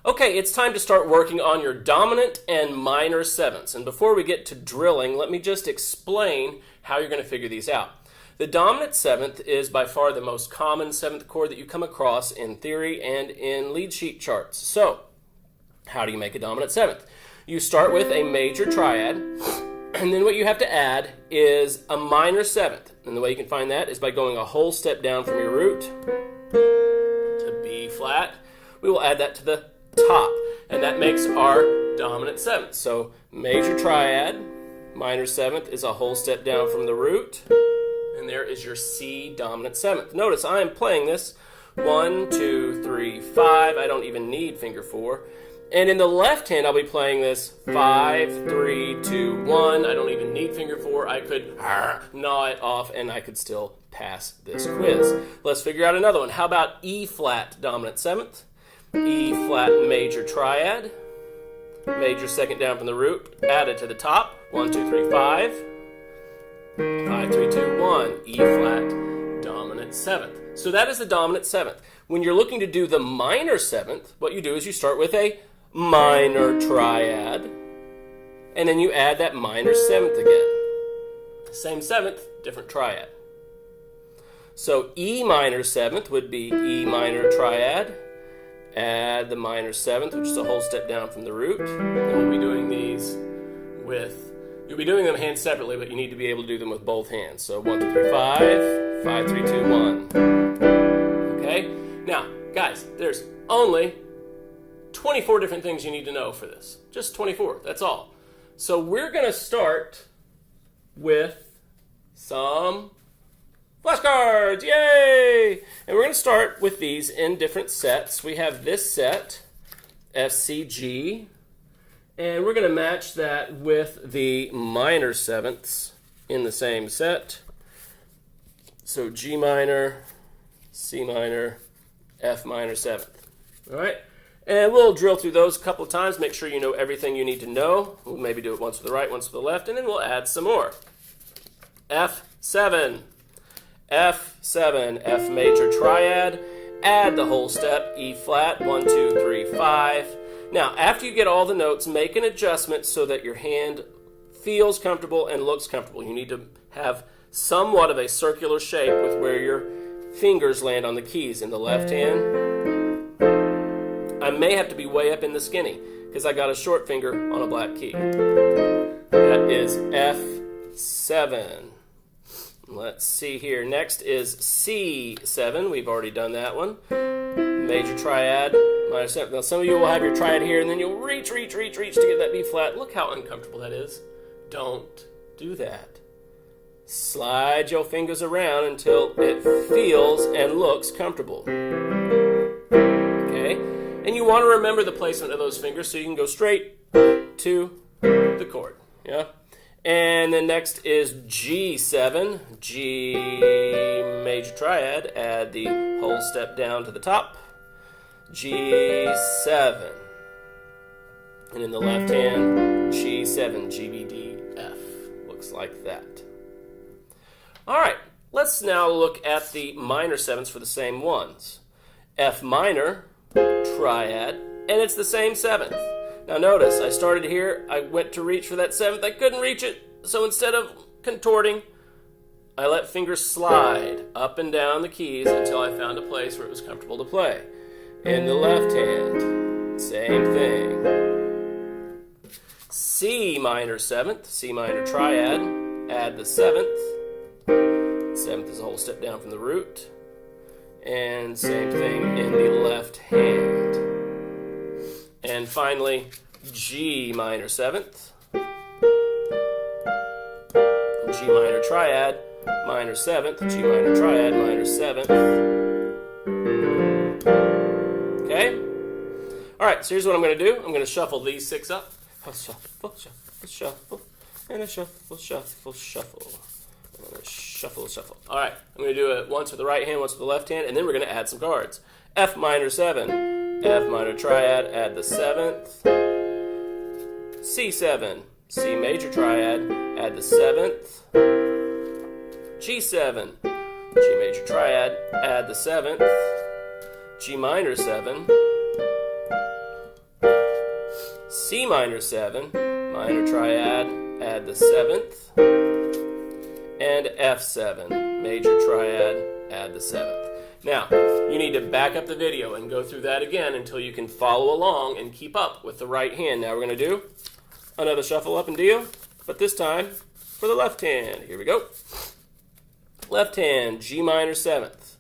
Okay, it's time to start working on your dominant and minor sevenths. And before we get to drilling, let me just explain how you're going to figure these out. The dominant seventh is by far the most common seventh chord that you come across in theory and in lead sheet charts. So, how do you make a dominant seventh? You start with a major triad, and then what you have to add is a minor seventh. And the way you can find that is by going a whole step down from your root to B flat. We will add that to the top, and that makes our dominant seventh. So major triad, minor seventh is a whole step down from the root, and there is your C dominant seventh. Notice I am playing this 1, 2, 3, 5. I don't even need finger 4. And in the left hand, I'll be playing this 5, 3, 2, 1. I don't even need finger 4. I could gnaw it off, and I could still pass this quiz. Let's figure out another one. How about E flat dominant seventh? E flat major triad, major second down from the root, added to the top, 1, 2, 3, 5, 5, 3, 2, 1, E flat dominant seventh. So that is the dominant seventh. When you're looking to do the minor seventh, what you do is you start with a minor triad, and then you add that minor seventh again. Same seventh, different triad. So E minor seventh would be E minor triad, add the minor seventh, which is a whole step down from the root. And we'll be doing these with, you'll be doing them hands separately, but you need to be able to do them with both hands. So 1, 2, 3, 5, 5, 3, 2, 1. Okay? Now, guys, there's only 24 different things you need to know for this. Just 24, that's all. So we're going to start with some flashcards, yay! And we're going to start with these in different sets. We have this set, FCG, and we're going to match that with the minor sevenths in the same set. So G minor, C minor, F minor seventh. All right? And we'll drill through those a couple of times, make sure you know everything you need to know. We'll maybe do it once with the right, once with the left, and then we'll add some more. F7. F7, F major triad, add the whole step, E flat, 1, 2, 3, 5. Now, after you get all the notes, make an adjustment so that your hand feels comfortable and looks comfortable. You need to have somewhat of a circular shape with where your fingers land on the keys. In the left hand, I may have to be way up in the skinny because I got a short finger on a black key. That is F7. Let's see here. Next is C7. We've already done that one. Major triad, minor seventh. Now, some of you will have your triad here, and then you'll reach to get that B flat. Look how uncomfortable that is. Don't do that. Slide your fingers around until it feels and looks comfortable. Okay? And you want to remember the placement of those fingers so you can go straight to the chord. Yeah? And then next is G7, G major triad, add the whole step down to the top, G7. And in the left hand, G7, G, B, D, F. Looks like that. All right, let's now look at the minor sevenths for the same ones. F minor, triad, and it's the same seventh. Now notice, I started here, I went to reach for that seventh, I couldn't reach it, so instead of contorting, I let fingers slide up and down the keys until I found a place where it was comfortable to play. In the left hand, same thing. C minor seventh, C minor triad, add the seventh. Seventh is a whole step down from the root. And same thing in the left hand. And finally, G minor seventh, G minor triad, minor seventh, G minor triad, minor seventh. Okay? Alright, so here's what I'm going to do. I'm going to shuffle these 6 up. Shuffle, shuffle, shuffle, and a shuffle, shuffle, shuffle. And a shuffle, shuffle. Alright, I'm going to do it once with the right hand, once with the left hand, and then we're going to add some cards. F minor 7. F minor triad, add the 7th. C7, C major triad, add the 7th. G7, G major triad, add the 7th. G minor 7. C minor 7, minor triad, add the 7th, and F7, major triad, add the 7th. Now, you need to back up the video and go through that again until you can follow along and keep up with the right hand. Now we're going to do another shuffle up and deal, but this time for the left hand. Here we go. Left hand, G minor 7th.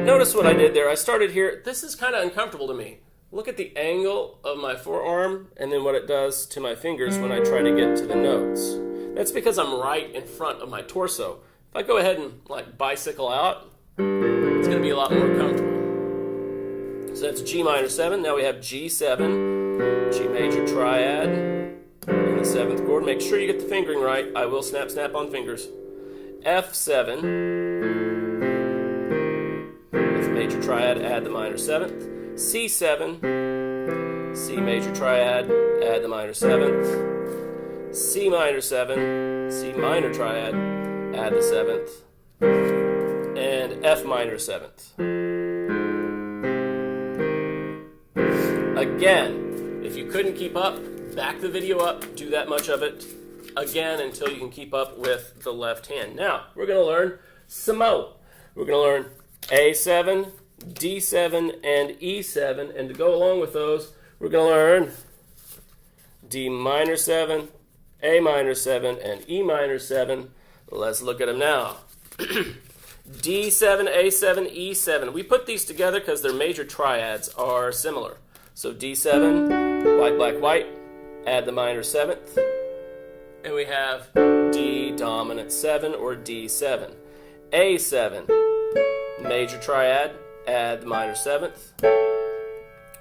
Notice what I did there. I started here. This is kind of uncomfortable to me. Look at the angle of my forearm and then what it does to my fingers when I try to get to the notes. That's because I'm right in front of my torso. If I go ahead and like bicycle out, it's going to be a lot more comfortable. So that's G minor 7. Now we have G7, G major triad, in the 7th chord. Make sure you get the fingering right. I will snap, snap on fingers. F7, F major triad, add the minor 7th. C7, C major triad, add the minor 7th. C minor 7, C minor triad, add the 7th, and F minor 7th. Again, if you couldn't keep up, back the video up, do that much of it again until you can keep up with the left hand. Now, we're going to learn some more. We're going to learn A7, D7, and E7, and to go along with those, we're going to learn D minor 7, A minor 7, and E minor 7. Let's look at them now. D7, A7, E7. We put these together because their major triads are similar. So D7, white, black, white, add the minor 7th, and we have D dominant 7 or D7. A7, major triad, add the minor 7th,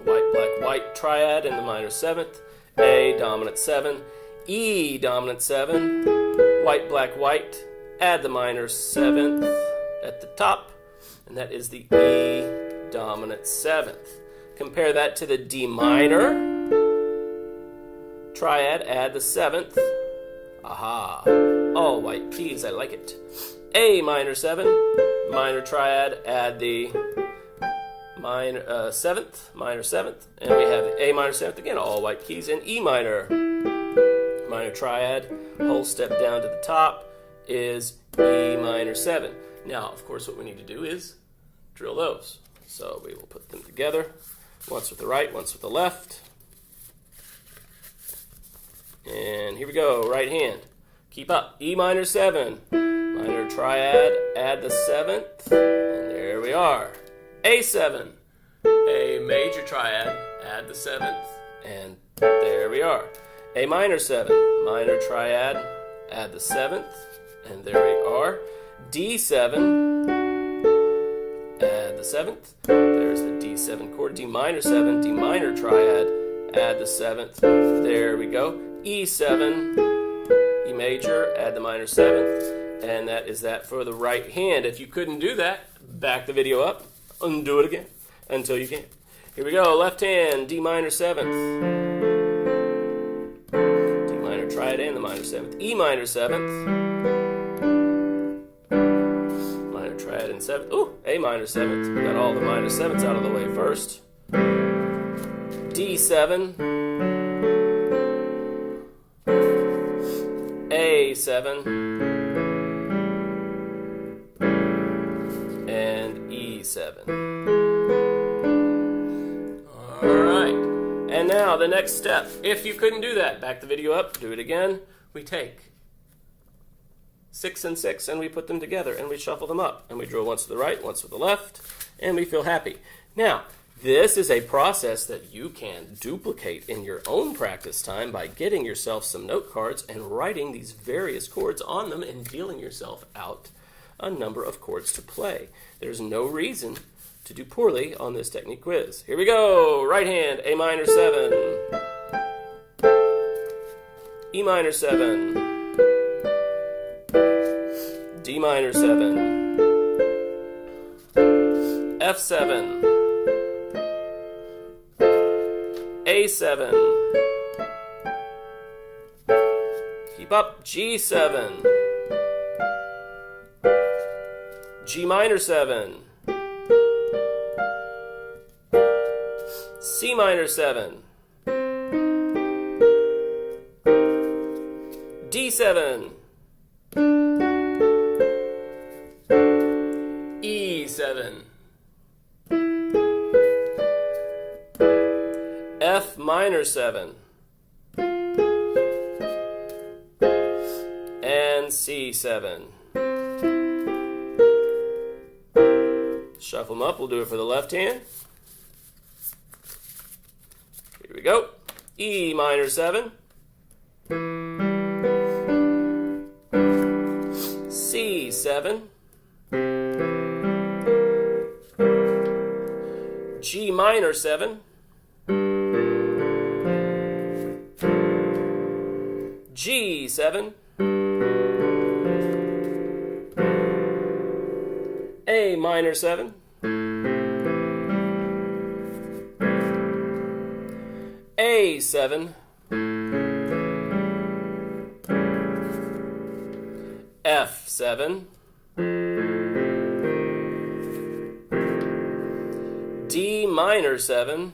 white, black, white triad in the minor 7th, A dominant 7, E dominant 7, white, black, white, add the minor 7th at the top, and that is the E dominant 7th. Compare that to the D minor triad, add the 7th. Aha, all white keys, I like it. A minor 7, minor triad, add the minor 7th, minor 7th, and we have A minor 7th again, all white keys, and E minor triad, whole step down to the top is E minor 7. Now, of course, what we need to do is drill those. So we will put them together, once with the right, once with the left. And here we go, right hand. Keep up, E minor 7, minor triad, add the 7th, and there we are. A7, A major triad, add the 7th, and there we are. A minor 7, minor triad, add the 7th, and there we are. D7, add the 7th, there's the D7 chord. D minor 7, D minor triad, add the 7th, there we go. E7, E major, add the minor 7th, and that is that for the right hand. If you couldn't do that, back the video up and do it again until you can. Here we go, left hand, D minor 7th, D minor triad and the minor 7th, E minor 7th, minor triad and 7th, ooh, A minor 7th, we got all the minor 7ths out of the way first, D7, A7, and E7. All right, and now the next step. If you couldn't do that, back the video up, do it again. We take 6 and 6 and we put them together and we shuffle them up and we drill once to the right, once to the left, and we feel happy. Now, this is a process that you can duplicate in your own practice time by getting yourself some note cards and writing these various chords on them and dealing yourself out a number of chords to play. There's no reason to do poorly on this technique quiz. Here we go. Right hand, A minor 7, E minor 7, D minor 7, F7, A7, keep up, G7, G minor 7, C minor 7, A7, E7, F minor 7, and C7. Shuffle them up. We'll do it for the left hand. Here we go. E minor 7, C7, G minor 7, G7, A minor 7, A7, F7, D minor 7,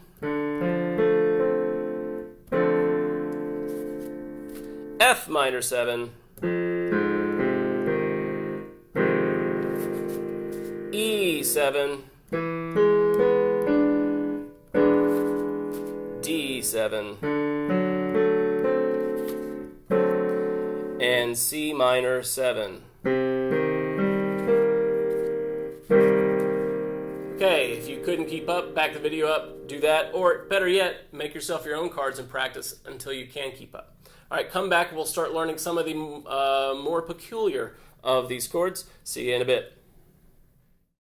F minor 7, E7, D7, and C minor 7. Okay, if you couldn't keep up, back the video up, do that, or better yet, make yourself your own cards and practice until you can keep up. All right, come back and we'll start learning some of the more peculiar of these chords. See you in a bit.